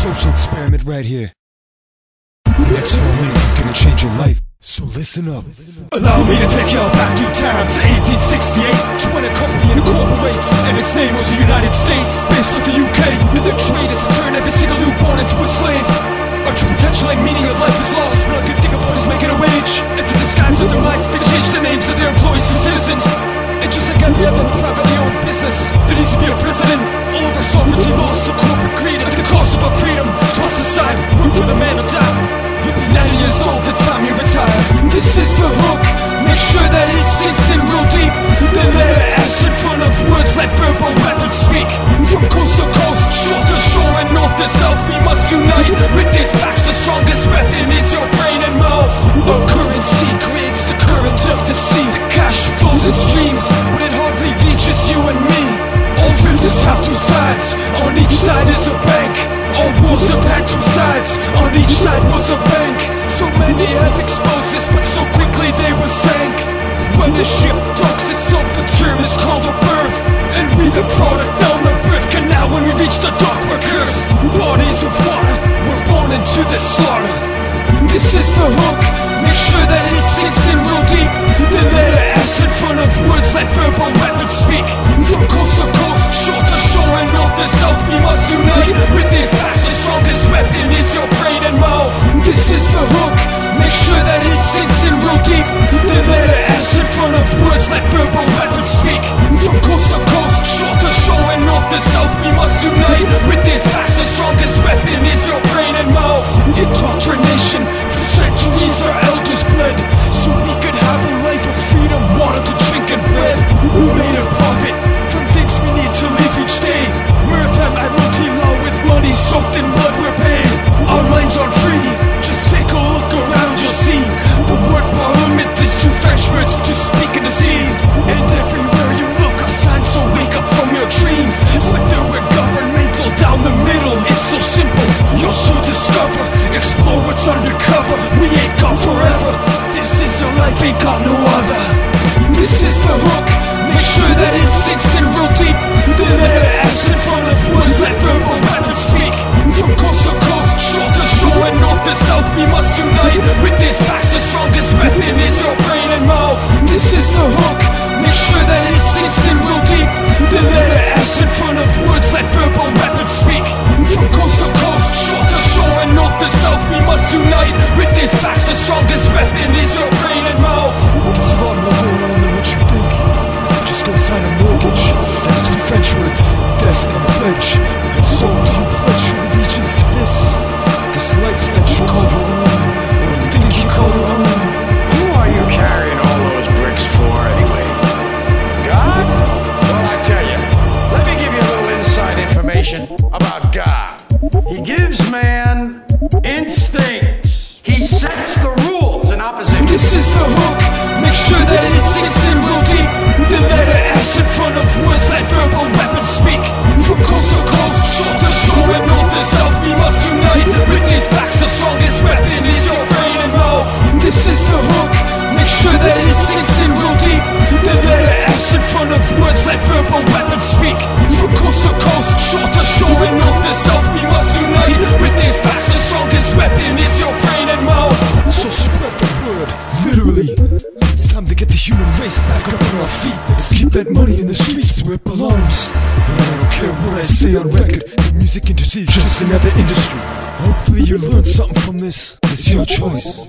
social experiment right here. The next 4 minutes is gonna change your life, so listen up. Allow me to take y'all back through time to 1868, to when a company incorporates, and its name was the United States, based with the UK. And their trade is to turn every single newborn into a slave. Our true potential and meaning of life is lost, and all I can think about is making a wage. And to disguise their demise, they change the names of their employees to citizens. And just like every other privately owned business, there needs to be a president. All of our sovereignty lost to corporate greed at the cost of our freedom. Toss aside, work for the man who died. You'll be 90 years old the time you retire. This is the hook, make sure that it sinks in real deep. Then let it ash in front of words, let verbal weapons speak. From coast to coast, shore to shore, and north to south, we must unite. With these facts, the strongest weapon is your brain and mouth. Our currency creates the current of the sea. The cash flows in streams, but it hardly reaches you and me. All rivers have two sides, on each side is a bank. All wars have had two sides, on each side was a bank. So many have exposed this, but so quickly they were sank. When a ship docks itself, the term is called a berth. And we the product down the birth canal. When we reach the dock, we're cursed. Bodies of water, we're born into the slaughter. This is the hook, make sure that it sinks in real deep. Then let it ash in front of words, let verbal weapons speak. From coast to coast, shore to shore, and north to south, we must unite. With these facts, the strongest weapon is your brain and mouth. This is the hook, make sure that it sinks in real deep. Then let it ash in front of words, let verbal weapons speak. From coast to coast, shore to shore, and north to south, we must unite. With these facts, the strongest weapon is your brain and mouth. Indoctrination, for centuries our elders bled, so we could have a life of freedom, water to drink and bread. We made a profit from things we need to live each day. Maritime admiralty law with money soaked in blood we're paid. Our minds aren't free, just take a look around, you'll see. The word parliament is two French words to speak and deceive. And everywhere you look are signs, so wake up from your dreams. Split the word governmental down the middle, it's so simple, yours to discover. Explore what's undercover, we ain't gone forever. This is a life, ain't got no other. This is the hook, make sure that it sinks in real deep. Then let it ash in front of words, let verbal weapons speak. From coast to coast, shore to shore, and north to south, we must unite. With these facts, the strongest weapon is your brain and mouth. This is the hook, make sure that it sinks in real deep. Then let it ash in front of words, let verbal weapons speak. From coast to coast, shore to shore, and north to south, we must unite. With these facts, the strongest weapon is your brain and mouth. There's a lot more going on than what you think. Just go sign a mortgage, that's two French words, death and a pledge. And so do you pledge your allegiance to this life that you call your own, or think you call your own? Who are you carrying all those bricks for anyway? God? Well, I tell you, let me give you a little inside information about God. He gives man instincts. He sets the rules in opposition. This is the hook, make sure that it sinks in real deep. Then let it ash in front of words, let verbal weapons speak. From coast to coast, shore to shore, and north to south, we must unite. With these facts, the strongest weapon is your brain and mouth. This is the hook, make sure that it sinks in real deep. Then let it ash in front of words, let verbal weapons speak. From coast to coast, shore to shore, and north to south, we must unite. With these facts, the strongest weapon is your brain and mouth. So spread the word, literally. It's time to get the human race back up on our feet. Let's keep that money in the streets where it belongs. And I don't care what I say on record, the music industry is just another industry. Hopefully you learned something from this. It's your choice.